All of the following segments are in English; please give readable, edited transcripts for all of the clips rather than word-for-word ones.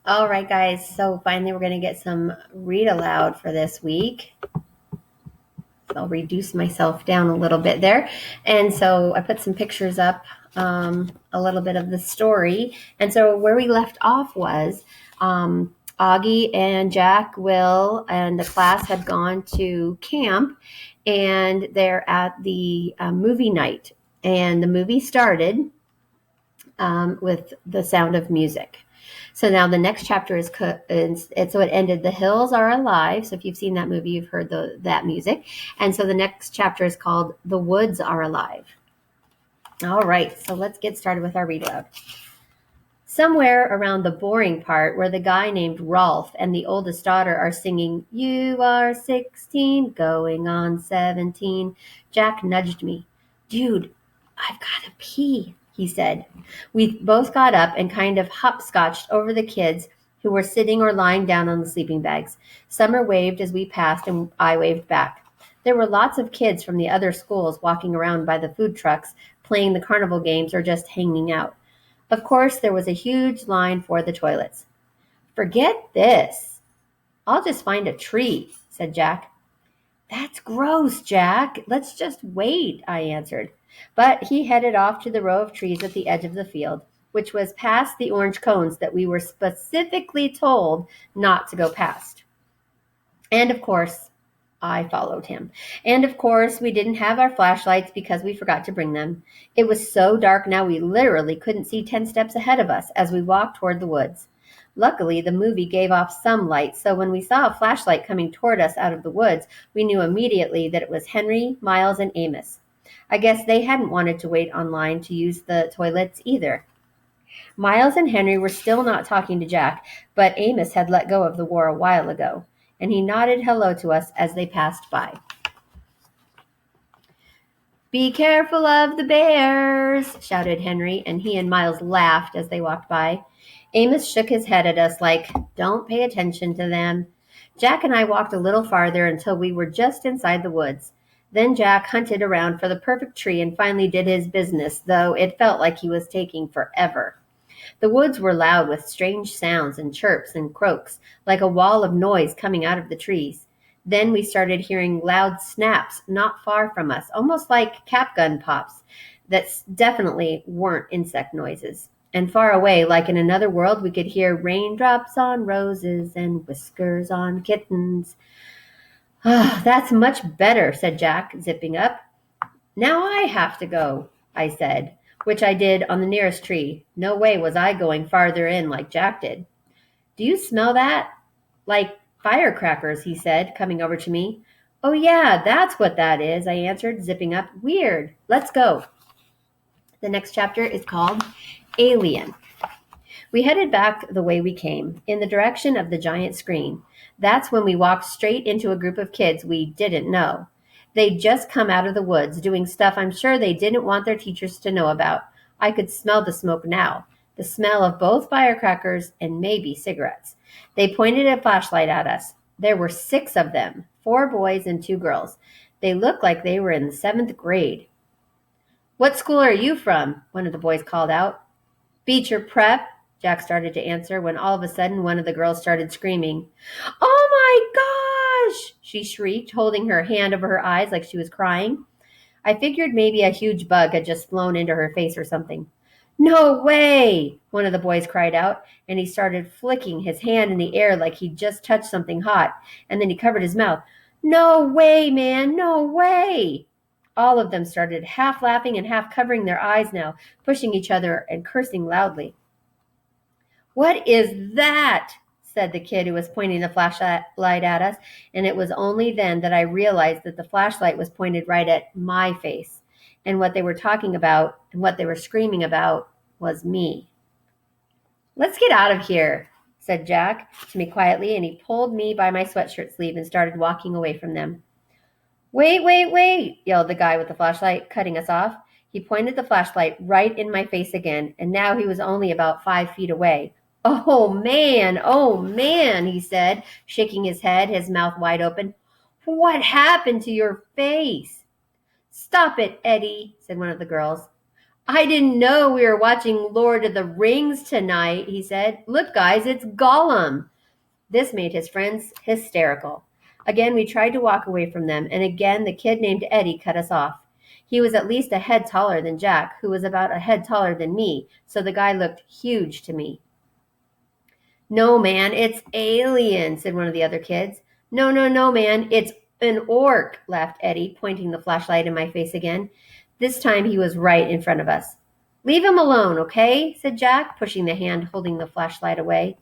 All right, guys. So finally, we're going to get some read aloud for this week. So I'll reduce myself down a little bit there. And so I put some pictures up, a little bit of the story. And so where we left off was Auggie and Jack Will and the class had gone to camp, and they're at the movie night. And the movie started with the sound of music. So now the next chapter is so it ended. The hills are alive. So if you've seen that movie, you've heard that music. And so the next chapter is called The Woods Are Alive. All right, so let's get started with our read aloud. Somewhere around the boring part where the guy named Rolf and the oldest daughter are singing, "You are 16, going on 17, Jack nudged me. "Dude, I've got to pee," he said. We both got up and kind of hopscotched over the kids who were sitting or lying down on the sleeping bags. Summer waved as we passed, and I waved back. There were lots of kids from the other schools walking around by the food trucks, playing the carnival games or just hanging out. Of course, there was a huge line for the toilets. "Forget this. I'll just find a tree," said Jack. "That's gross, Jack. Let's just wait," I answered. But he headed off to the row of trees at the edge of the field, which was past the orange cones that we were specifically told not to go past. And of course, I followed him. And of course, we didn't have our flashlights because we forgot to bring them. It was so dark now we literally couldn't see 10 steps ahead of us as we walked toward the woods. Luckily, the movie gave off some light, so when we saw a flashlight coming toward us out of the woods, we knew immediately that it was Henry, Miles, and Amos. I guess they hadn't wanted to wait online to use the toilets either. Miles and Henry were still not talking to Jack, but Amos had let go of the war a while ago, and he nodded hello to us as they passed by. "Be careful of the bears," shouted Henry, and he and Miles laughed as they walked by. Amos shook his head at us like, "Don't pay attention to them." Jack and I walked a little farther until we were just inside the woods. Then Jack hunted around for the perfect tree and finally did his business, though it felt like he was taking forever. The woods were loud with strange sounds and chirps and croaks, like a wall of noise coming out of the trees. Then we started hearing loud snaps not far from us, almost like cap gun pops that definitely weren't insect noises. And far away, like in another world, we could hear raindrops on roses and whiskers on kittens. "Ah, that's much better," said Jack, zipping up. "Now I have to go," I said, which I did on the nearest tree. No way was I going farther in like Jack did. "Do you smell that?" "Like firecrackers," he said, coming over to me. "Oh yeah, that's what that is," I answered, zipping up. "Weird. Let's go." The next chapter is called Alien. We headed back the way we came, in the direction of the giant screen. That's when we walked straight into a group of kids we didn't know. They'd just come out of the woods, doing stuff I'm sure they didn't want their teachers to know about. I could smell the smoke now, the smell of both firecrackers and maybe cigarettes. They pointed a flashlight at us. There were 6 of them, 4 boys and 2 girls. They looked like they were in the 7th grade. "What school are you from?" one of the boys called out. "Beecher Prep," Jack started to answer when all of a sudden one of the girls started screaming. "Oh my gosh!" she shrieked, holding her hand over her eyes like she was crying. I figured maybe a huge bug had just flown into her face or something. "No way!" one of the boys cried out, and he started flicking his hand in the air like he'd just touched something hot, and then he covered his mouth. "No way, man! No way!" All of them started half laughing and half covering their eyes now, pushing each other and cursing loudly. "What is that?" said the kid who was pointing the flashlight at us, and it was only then that I realized that the flashlight was pointed right at my face, and what they were talking about and what they were screaming about was me. "Let's get out of here," said Jack to me quietly, and he pulled me by my sweatshirt sleeve and started walking away from them. "Wait, wait, wait," yelled the guy with the flashlight, cutting us off. He pointed the flashlight right in my face again, and now he was only about 5 feet away. Oh, man, he said, shaking his head, his mouth wide open. "What happened to your face?" "Stop it, Eddie," said one of the girls. I didn't know we were watching Lord of the Rings tonight, he said. Look, guys, it's Gollum. This made his friends hysterical. Again, we tried to walk away from them, and again the kid named Eddie cut us off. He was at least a head taller than Jack, who was about a head taller than me, so the guy looked huge to me. No, man, it's aliens, said one of the other kids. No, no, no, man, it's an orc, laughed Eddie, pointing the flashlight in my face again. This time he was right in front of us. Leave him alone, okay? Said Jack, pushing the hand holding the flashlight away.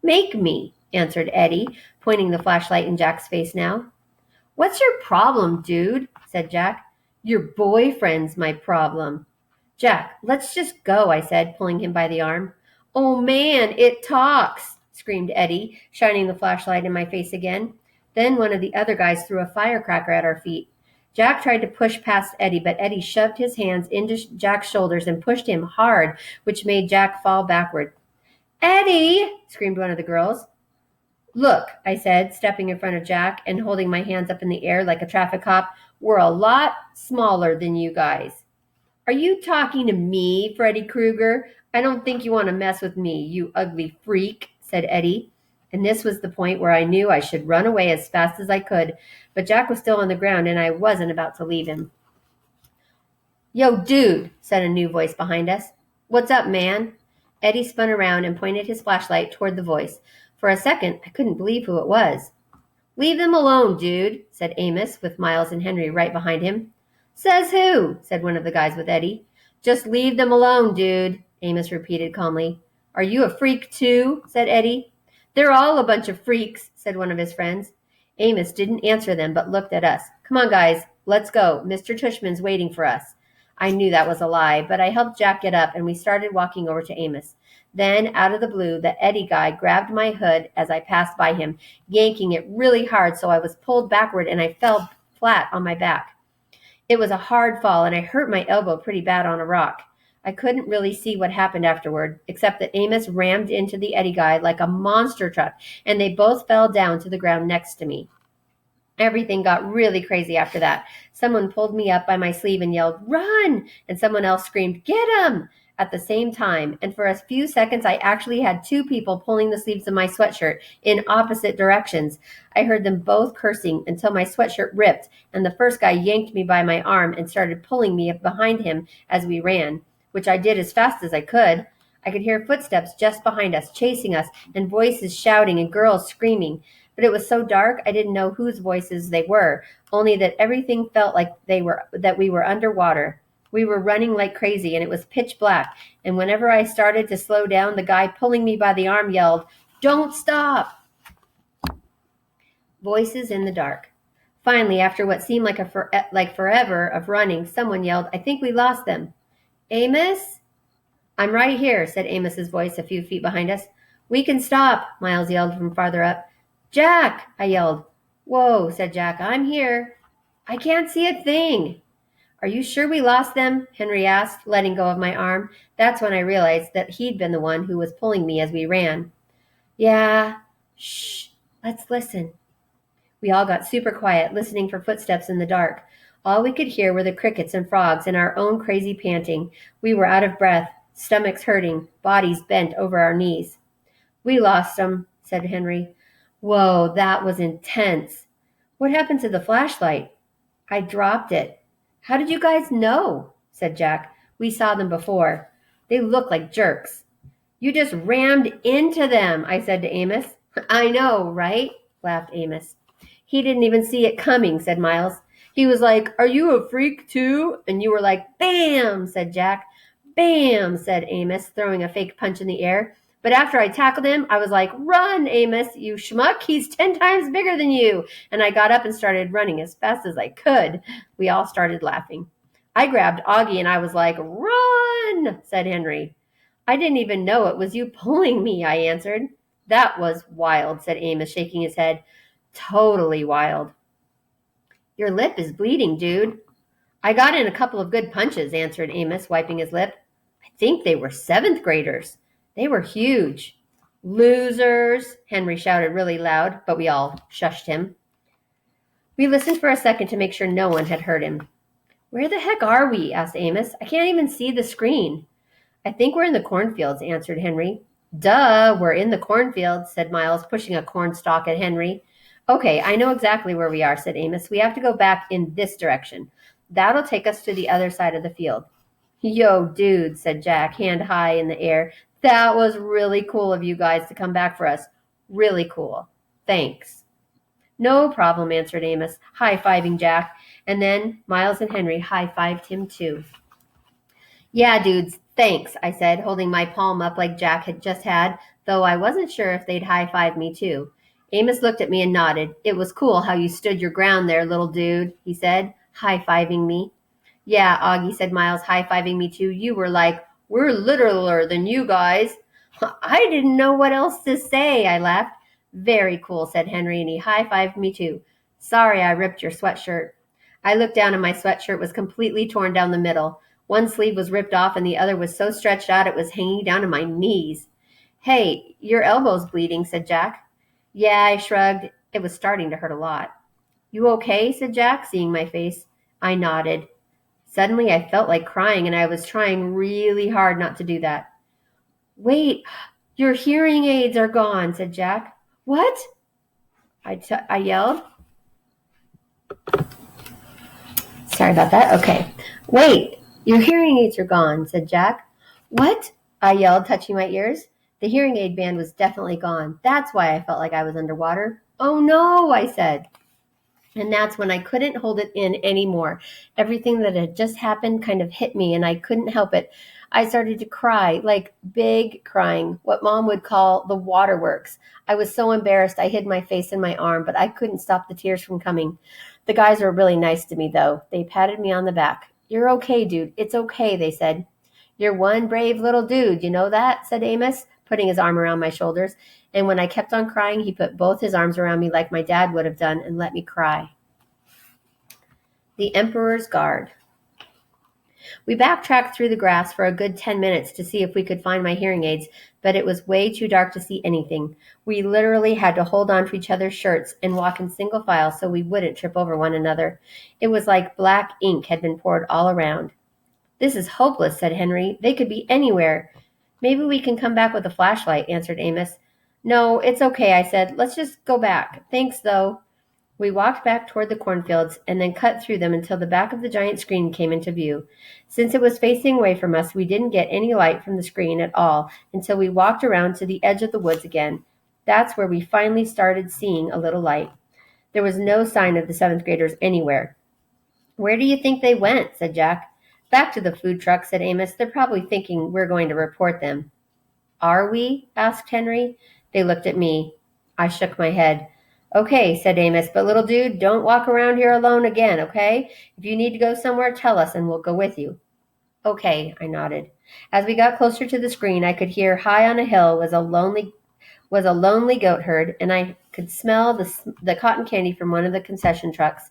Make me, answered Eddie, pointing the flashlight in Jack's face now. What's your problem, dude? Said Jack. Your boyfriend's my problem. Jack, let's just go, I said, pulling him by the arm. Oh man, it talks, screamed Eddie, shining the flashlight in my face again. Then one of the other guys threw a firecracker at our feet. Jack tried to push past Eddie, but Eddie shoved his hands into Jack's shoulders and pushed him hard, which made Jack fall backward. Eddie, screamed one of the girls. Look, I said, stepping in front of Jack and holding my hands up in the air like a traffic cop, we're a lot smaller than you guys. Are you talking to me, Freddy Krueger? I don't think you want to mess with me, you ugly freak, said Eddie. And this was the point where I knew I should run away as fast as I could, but Jack was still on the ground and I wasn't about to leave him. Yo, dude, said a new voice behind us. What's up, man? Eddie spun around and pointed his flashlight toward the voice. For a second, I couldn't believe who it was. Leave them alone, dude, said Amos, with Miles and Henry right behind him. Says who? Said one of the guys with Eddie. Just leave them alone, dude, Amos repeated calmly. Are you a freak too? Said Eddie. They're all a bunch of freaks, said one of his friends. Amos didn't answer them, but looked at us. Come on, guys, let's go. Mr. Tushman's waiting for us. I knew that was a lie, but I helped Jack get up, and we started walking over to Amos. Then, out of the blue, the Eddie guy grabbed my hood as I passed by him, yanking it really hard so I was pulled backward and I fell flat on my back. It was a hard fall, and I hurt my elbow pretty bad on a rock. I couldn't really see what happened afterward, except that Amos rammed into the Eddie guy like a monster truck, and they both fell down to the ground next to me. Everything got really crazy after that. Someone pulled me up by my sleeve and yelled, "Run!" And someone else screamed, "Get him!" at the same time. And for a few seconds, I actually had two people pulling the sleeves of my sweatshirt in opposite directions. I heard them both cursing until my sweatshirt ripped, and the first guy yanked me by my arm and started pulling me behind him as we ran, which I did as fast as I could. I could hear footsteps just behind us, chasing us, and voices shouting and girls screaming. But it was so dark I didn't know whose voices they were, only that everything felt like that we were underwater. We were running like crazy, and it was pitch black, and whenever I started to slow down, the guy pulling me by the arm yelled, "Don't stop!" Voices in the dark. Finally, after what seemed like forever of running, someone yelled, "I think we lost them." "Amos?" "I'm right here," said Amos's voice a few feet behind us. "We can stop," Miles yelled from farther up. "Jack!" I yelled. "Whoa," said Jack. "I'm here." "I can't see a thing." "Are you sure we lost them?" Henry asked, letting go of my arm. That's when I realized that he'd been the one who was pulling me as we ran. "Yeah. Shh. Let's listen." We all got super quiet, listening for footsteps in the dark. All we could hear were the crickets and frogs and our own crazy panting. We were out of breath, stomachs hurting, bodies bent over our knees. "We lost them," said Henry. "Whoa, that was intense. What happened to the flashlight?" "I dropped it." "How did you guys know?" said Jack. "We saw them before. They look like jerks." "You just rammed into them," I said to Amos. "I know, right?" laughed Amos. "He didn't even see it coming," said Miles. "He was like, 'Are you a freak too?' And you were like, 'Bam,' said Jack. 'Bam,' said Amos, throwing a fake punch in the air. But after I tackled him, I was like, 'Run, Amos, you schmuck. He's 10 times bigger than you.' And I got up and started running as fast as I could. We all started laughing. I grabbed Auggie and I was like, 'Run,' said Henry. 'I didn't even know it was you pulling me,' I answered. 'That was wild,' said Amos, shaking his head. 'Totally wild.' 'Your lip is bleeding, dude.' 'I got in a couple of good punches,' answered Amos, wiping his lip. 'I think they were 7th graders. They were huge.' 'Losers,' Henry shouted really loud, but we all shushed him. We listened for a second to make sure no one had heard him. Where the heck are we? Asked Amos. I can't even see the screen. I think we're in the cornfields, answered Henry. Duh, we're in the cornfields, said Miles, pushing a cornstalk at Henry. Okay, I know exactly where we are, said Amos. We have to go back in this direction. That'll take us to the other side of the field. Yo, dude, said Jack, hand high in the air. That was really cool of you guys to come back for us. Really cool. Thanks. No problem, answered Amos, high-fiving Jack. And then Miles and Henry high-fived him too. Yeah, dudes, thanks, I said, holding my palm up like Jack had just had, though I wasn't sure if they'd high-five me too. Amos looked at me and nodded. It was cool how you stood your ground there, little dude, he said, high-fiving me. Yeah, Auggie, said Miles, high-fiving me too. You were like, we're littler than you guys. I didn't know what else to say, I laughed. Very cool, said Henry, and he high-fived me too. Sorry I ripped your sweatshirt. I looked down and my sweatshirt was completely torn down the middle. One sleeve was ripped off and the other was so stretched out it was hanging down to my knees. Hey, your elbow's bleeding, said Jack. Yeah, I shrugged. It was starting to hurt a lot. You okay? Said Jack, seeing my face. I nodded. Suddenly I felt like crying and I was trying really hard not to do that. Wait, your hearing aids are gone, said Jack. What? I yelled. Sorry about that. Okay. Wait, your hearing aids are gone, said Jack. What? I yelled, touching my ears. The hearing aid band was definitely gone. That's why I felt like I was underwater. Oh no, I said. And that's when I couldn't hold it in anymore. Everything that had just happened kind of hit me and I couldn't help it. I started to cry, like big crying, what Mom would call the waterworks. I was so embarrassed I hid my face in my arm, but I couldn't stop the tears from coming. The guys were really nice to me, though. They patted me on the back. You're okay, dude. It's okay, they said. You're one brave little dude, you know that? Said Amos, putting his arm around my shoulders. And when I kept on crying, he put both his arms around me like my dad would have done and let me cry. The Emperor's Guard. We backtracked through the grass for a good 10 minutes to see if we could find my hearing aids, but it was way too dark to see anything. We literally had to hold on to each other's shirts and walk in single file so we wouldn't trip over one another. It was like black ink had been poured all around. This is hopeless, said Henry. They could be anywhere. Maybe we can come back with a flashlight, answered Amos. No, it's okay, I said. Let's just go back. Thanks, though. We walked back toward the cornfields and then cut through them until the back of the giant screen came into view. Since it was facing away from us, we didn't get any light from the screen at all until we walked around to the edge of the woods again. That's where we finally started seeing a little light. There was no sign of the seventh graders anywhere. Where do you think they went? Said Jack. Back to the food truck, said Amos. They're probably thinking we're going to report them. Are we? Asked Henry. They looked at me. I shook my head. Okay, said Amos, but little dude, don't walk around here alone again, okay? If you need to go somewhere, tell us and we'll go with you. Okay, I nodded. As we got closer to the screen, I could hear high on a hill was a lonely goat herd, and I could smell the cotton candy from one of the concession trucks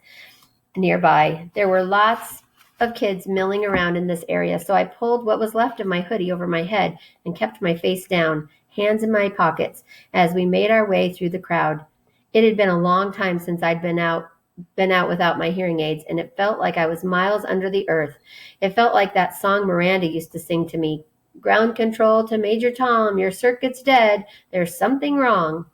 nearby. There were lots of kids milling around in this area, so I pulled what was left of my hoodie over my head and kept my face down, hands in my pockets, as we made our way through the crowd. It had been a long time since I'd been out without my hearing aids, and it felt like I was miles under the earth. It felt like that song Miranda used to sing to me. Ground control to Major Tom, your circuit's dead. There's something wrong.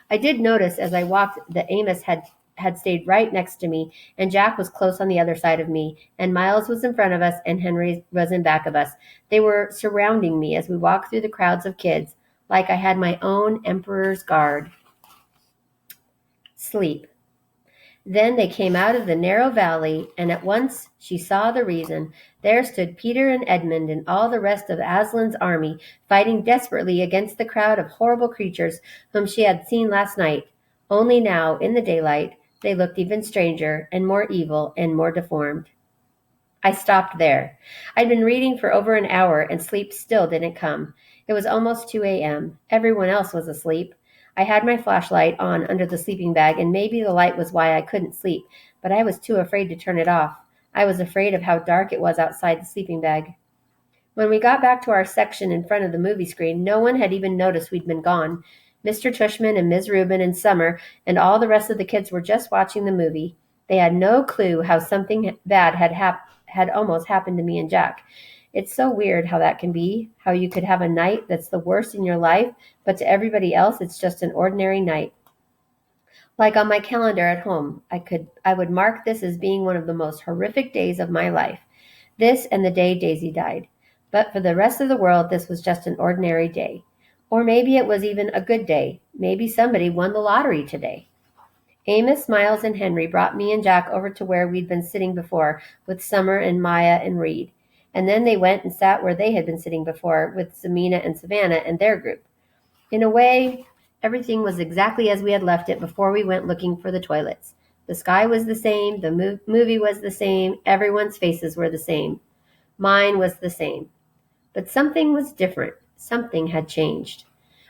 I did notice as I walked that Amos had stayed right next to me, and Jack was close on the other side of me, and Miles was in front of us, and Henry was in back of us. They were surrounding me as we walked through the crowds of kids, like I had my own Emperor's Guard. Sleep. Then they came out of the narrow valley, and at once she saw the reason. There stood Peter and Edmund and all the rest of Aslan's army, fighting desperately against the crowd of horrible creatures whom she had seen last night. Only now, in the daylight, they looked even stranger and more evil and more deformed. I stopped there. I'd been reading for over an hour, and sleep still didn't come. It was almost 2 a.m. Everyone else was asleep. I had my flashlight on under the sleeping bag, and maybe the light was why I couldn't sleep, but I was too afraid to turn it off. I was afraid of how dark it was outside the sleeping bag. When we got back to our section in front of the movie screen, no one had even noticed we'd been gone. Mr. Tushman and Ms. Rubin and Summer and all the rest of the kids were just watching the movie. They had no clue how something bad had had almost happened to me and Jack. It's so weird how that can be, how you could have a night that's the worst in your life, but to everybody else it's just an ordinary night. Like on my calendar at home, I would mark this as being one of the most horrific days of my life. This and the day Daisy died. But for the rest of the world, this was just an ordinary day. Or maybe it was even a good day. Maybe somebody won the lottery today. Amos, Miles, and Henry brought me and Jack over to where we'd been sitting before with Summer and Maya and Reed. And then they went and sat where they had been sitting before with Zamina and Savannah and their group. In a way, everything was exactly as we had left it before we went looking for the toilets. The sky was the same, the movie was the same, everyone's faces were the same. Mine was the same. But something was different. Something had changed.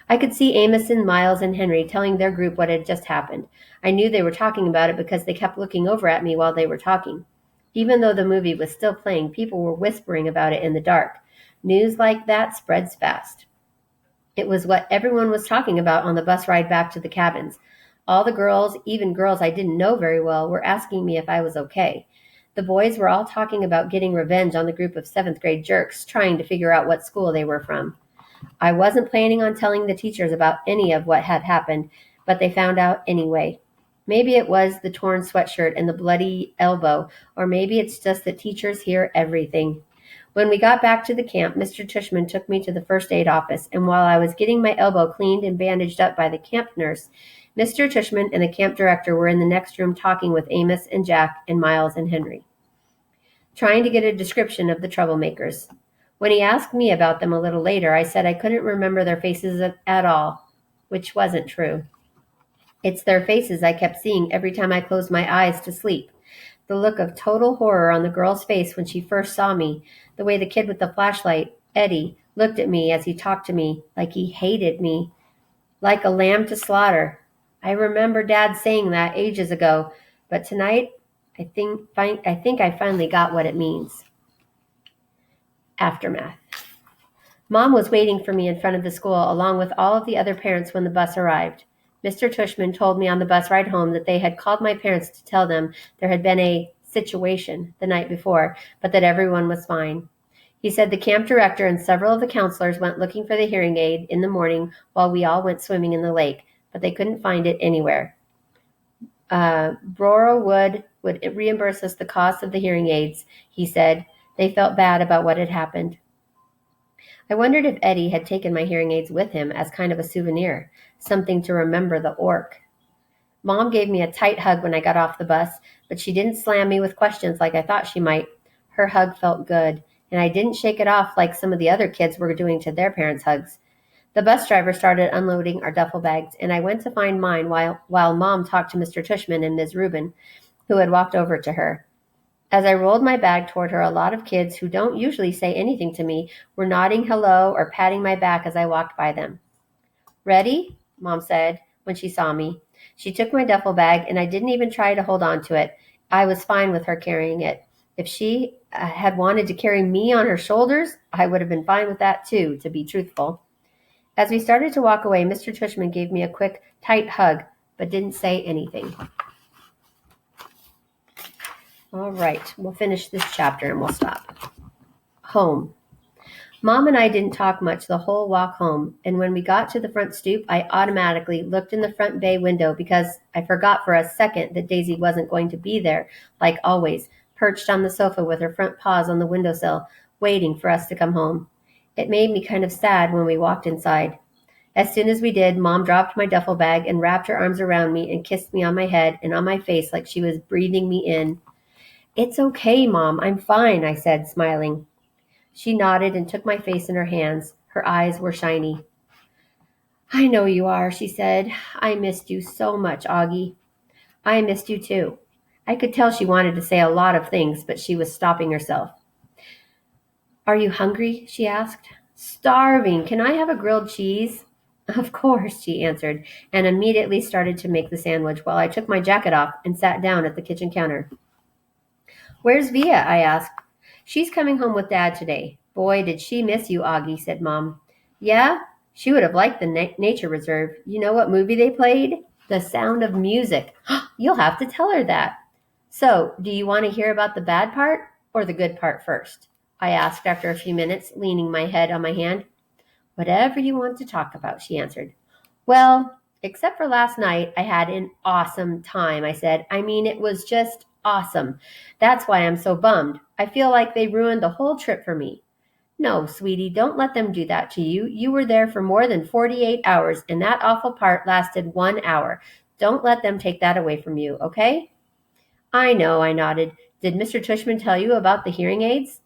I could see Amos and Miles and Henry telling their group what had just happened. I knew they were talking about it because they kept looking over at me while they were talking. Even though the movie was still playing, people were whispering about it in the dark. News like that spreads fast. It was what everyone was talking about on the bus ride back to the cabins. All the girls, even girls I didn't know very well, were asking me if I was okay. The boys were all talking about getting revenge on the group of 7th grade jerks, trying to figure out what school they were from. I wasn't planning on telling the teachers about any of what had happened, but they found out anyway. Maybe it was the torn sweatshirt and the bloody elbow, or maybe it's just that teachers hear everything. When we got back to the camp, Mr. Tushman took me to the first aid office, and while I was getting my elbow cleaned and bandaged up by the camp nurse, Mr. Tushman and the camp director were in the next room talking with Amos and Jack and Miles and Henry, trying to get a description of the troublemakers. When he asked me about them a little later, I said I couldn't remember their faces at all, which wasn't true. It's their faces I kept seeing every time I closed my eyes to sleep. The look of total horror on the girl's face when she first saw me, the way the kid with the flashlight, Eddie, looked at me as he talked to me, like he hated me, like a lamb to slaughter. I remember Dad saying that ages ago, but tonight I think I finally got what it means. Aftermath. Mom was waiting for me in front of the school along with all of the other parents when the bus arrived. Mr. Tushman told me on the bus ride home that they had called my parents to tell them there had been a situation the night before, but that everyone was fine. He said the camp director and several of the counselors went looking for the hearing aid in the morning while we all went swimming in the lake, but they couldn't find it anywhere. Brora would reimburse us the cost of the hearing aids, he said. They felt bad about what had happened. I wondered if Eddie had taken my hearing aids with him as kind of a souvenir, something to remember the orc. Mom gave me a tight hug when I got off the bus, but she didn't slam me with questions like I thought she might. Her hug felt good, and I didn't shake it off like some of the other kids were doing to their parents' hugs. The bus driver started unloading our duffel bags, and I went to find mine while Mom talked to Mr. Tushman and Ms. Rubin, who had walked over to her. As I rolled my bag toward her, a lot of kids who don't usually say anything to me were nodding hello or patting my back as I walked by them. "Ready?" Mom said when she saw me. She took my duffel bag, and I didn't even try to hold on to it. I was fine with her carrying it. If she had wanted to carry me on her shoulders, I would have been fine with that too, to be truthful. As we started to walk away, Mr. Tushman gave me a quick, tight hug, but didn't say anything. All right, we'll finish this chapter and we'll stop. Home. Mom and I didn't talk much the whole walk home, and when we got to the front stoop, I automatically looked in the front bay window because I forgot for a second that Daisy wasn't going to be there, like always, perched on the sofa with her front paws on the windowsill, waiting for us to come home. It made me kind of sad when we walked inside. As soon as we did, Mom dropped my duffel bag and wrapped her arms around me and kissed me on my head and on my face like she was breathing me in. "It's okay, Mom. I'm fine," I said, smiling. She nodded and took my face in her hands. Her eyes were shiny. "I know you are," she said. "I missed you so much, Auggie." "I missed you too." I could tell she wanted to say a lot of things, but she was stopping herself. "Are you hungry?" she asked. "Starving. Can I have a grilled cheese?" "Of course," she answered, and immediately started to make the sandwich while I took my jacket off and sat down at the kitchen counter. "Where's Via?" I asked. "She's coming home with Dad today." "Boy, did she miss you, Auggie," said Mom. "Yeah? She would have liked the nature reserve. You know what movie they played? The Sound of Music. You'll have to tell her that." "So, do you want to hear about the bad part?" or the good part first? I asked after a few minutes, leaning my head on my hand. Whatever you want to talk about, she answered. Well, except for last night, I had an awesome time, I said. I mean, it was just awesome. That's why I'm so bummed. I feel like they ruined the whole trip for me. No, sweetie, don't let them do that to you. You were there for more than 48 hours, and that awful part lasted 1 hour. Don't let them take that away from you, okay? I know, I nodded. Did Mr. Tushman tell you about the hearing aids?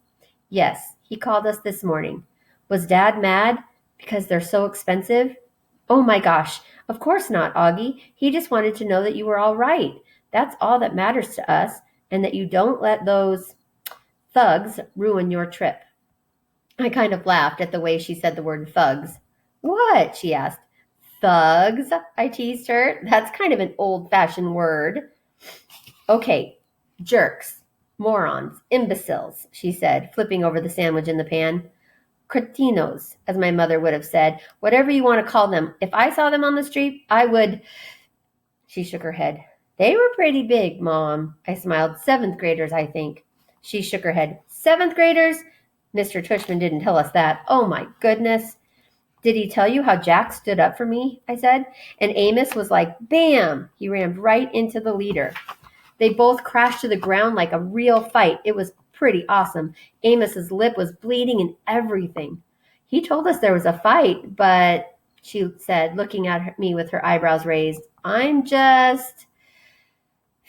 Yes, he called us this morning. Was Dad mad because they're so expensive? Oh my gosh, of course not, Augie. He just wanted to know that you were all right. That's all that matters to us, and that you don't let those thugs ruin your trip. I kind of laughed at the way she said the word thugs. What? She asked. Thugs? I teased her. That's kind of an old-fashioned word. Okay, jerks, morons, imbeciles, she said, flipping over the sandwich in the pan. Cretinos, as my mother would have said. Whatever you want to call them. If I saw them on the street, I would... She shook her head. They were pretty big, Mom. I smiled. Seventh graders, I think. She shook her head. Seventh graders? Mr. Tushman didn't tell us that. Oh, my goodness. Did he tell you how Jack stood up for me? I said. And Amos was like, bam! He rammed right into the leader. They both crashed to the ground like a real fight. It was pretty awesome. Amos's lip was bleeding and everything. He told us there was a fight, but, she said, looking at me with her eyebrows raised, I'm just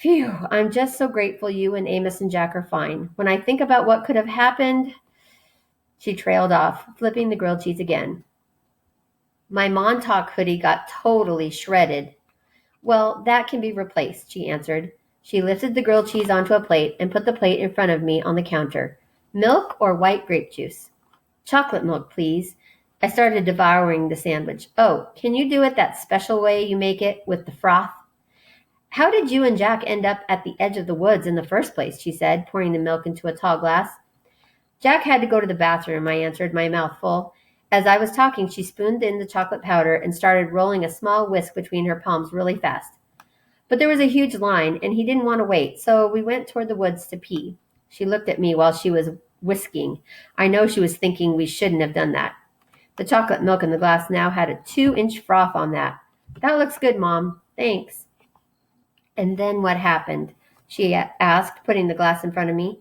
so grateful you and Amos and Jack are fine. When I think about what could have happened, she trailed off, flipping the grilled cheese again. My Montauk hoodie got totally shredded. Well, that can be replaced, she answered. She lifted the grilled cheese onto a plate and put the plate in front of me on the counter. Milk or white grape juice? Chocolate milk, please. I started devouring the sandwich. Oh, can you do it that special way you make it with the froth? How did you and Jack end up at the edge of the woods in the first place? She said, pouring the milk into a tall glass. Jack had to go to the bathroom, I answered, my mouth full. As I was talking, she spooned in the chocolate powder and started rolling a small whisk between her palms really fast. But there was a huge line, and he didn't want to wait, so we went toward the woods to pee. She looked at me while she was whisking. I know she was thinking we shouldn't have done that. The chocolate milk in the glass now had a 2-inch froth on that. That looks good, Mom. Thanks. And then what happened? She asked, putting the glass in front of me.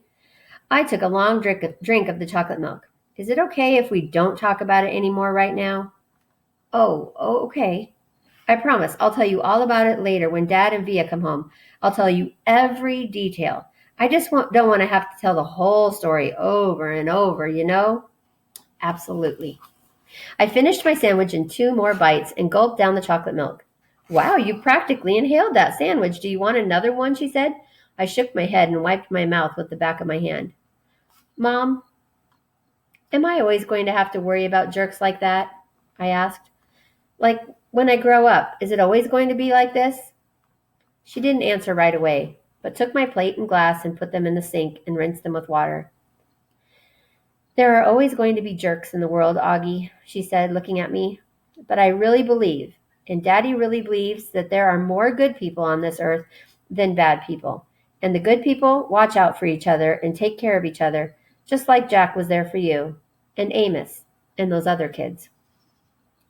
I took a long drink of the chocolate milk. Is it okay if we don't talk about it anymore right now? Oh, okay. I promise I'll tell you all about it later when Dad and Via come home. I'll tell you every detail. I just don't want to have to tell the whole story over and over, you know? Absolutely. I finished my sandwich in 2 more bites and gulped down the chocolate milk. Wow, you practically inhaled that sandwich. Do you want another one? She said. I shook my head and wiped my mouth with the back of my hand. Mom, am I always going to have to worry about jerks like that? I asked. Like, when I grow up, is it always going to be like this? She didn't answer right away, but took my plate and glass and put them in the sink and rinsed them with water. There are always going to be jerks in the world, Augie, she said, looking at me. But I really believe, and Daddy really believes, that there are more good people on this earth than bad people. And the good people watch out for each other and take care of each other, just like Jack was there for you, and Amos, and those other kids.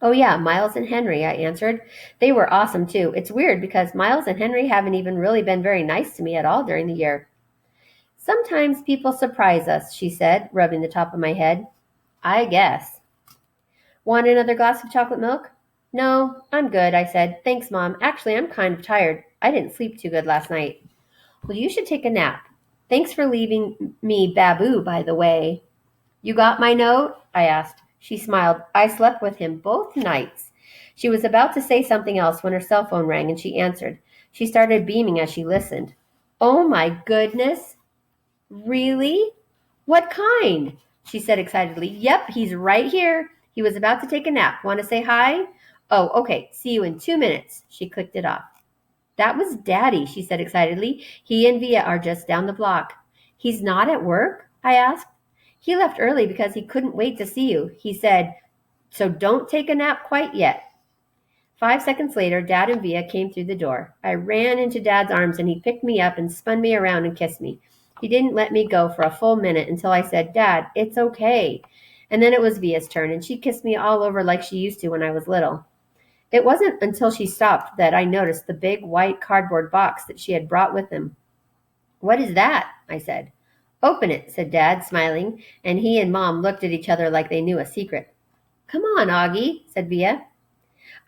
Oh yeah, Miles and Henry, I answered. They were awesome too. It's weird because Miles and Henry haven't even really been very nice to me at all during the year. Sometimes people surprise us, she said, rubbing the top of my head. I guess. Want another glass of chocolate milk? No, I'm good, I said. Thanks, Mom. Actually, I'm kind of tired. I didn't sleep too good last night. Well, you should take a nap. Thanks for leaving me Babu, by the way. You got my note? I asked. She smiled. I slept with him both nights. She was about to say something else when her cell phone rang and she answered. She started beaming as she listened. Oh my goodness. Really? What kind? She said excitedly. Yep, he's right here. He was about to take a nap. Want to say hi? Oh, okay. See you in 2 minutes. She clicked it off. That was Daddy, she said excitedly. He and Via are just down the block. He's not at work? I asked. He left early because he couldn't wait to see you. He said, so don't take a nap quite yet. 5 seconds later, Dad and Via came through the door. I ran into Dad's arms and he picked me up and spun me around and kissed me. He didn't let me go for a full minute until I said, "Dad, it's okay." And then it was Via's turn, and she kissed me all over like she used to when I was little. It wasn't until she stopped that I noticed the big white cardboard box that she had brought with him. "What is that?" I said. "Open it," said Dad, smiling, and he and Mom looked at each other like they knew a secret. "Come on, Augie," said Via.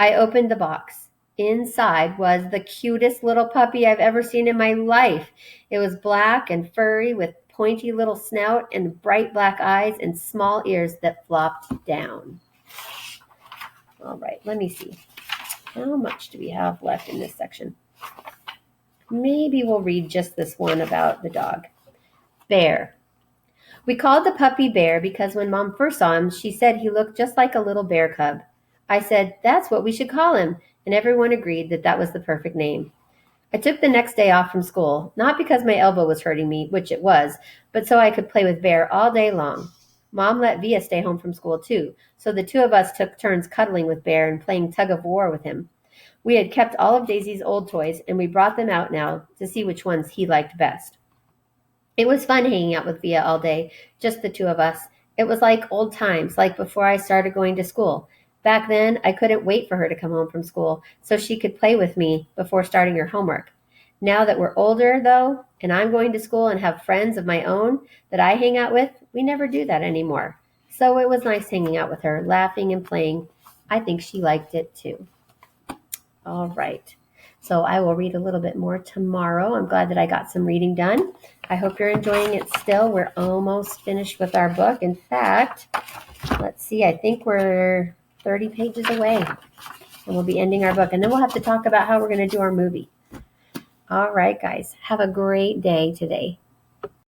I opened the box. Inside was the cutest little puppy I've ever seen in my life. It was black and furry with pointy little snout and bright black eyes and small ears that flopped down. All right, let me see. How much do we have left in this section? Maybe we'll read just this one about the dog. Bear. We called the puppy Bear because when Mom first saw him, she said he looked just like a little bear cub. I said, "That's what we should call him," and everyone agreed that that was the perfect name. I took the next day off from school, not because my elbow was hurting me, which it was, but so I could play with Bear all day long. Mom let Via stay home from school too, so the two of us took turns cuddling with Bear and playing tug of war with him. We had kept all of Daisy's old toys, and we brought them out now to see which ones he liked best. It was fun hanging out with Via all day, just the two of us. It was like old times, like before I started going to school. Back then, I couldn't wait for her to come home from school so she could play with me before starting her homework. Now that we're older, though, and I'm going to school and have friends of my own that I hang out with, we never do that anymore. So it was nice hanging out with her, laughing and playing. I think she liked it too. All right. So I will read a little bit more tomorrow. I'm glad that I got some reading done. I hope you're enjoying it still. We're almost finished with our book. In fact, let's see, I think we're 30 pages away. And we'll be ending our book. And then we'll have to talk about how we're going to do our movie. All right, guys. Have a great day today.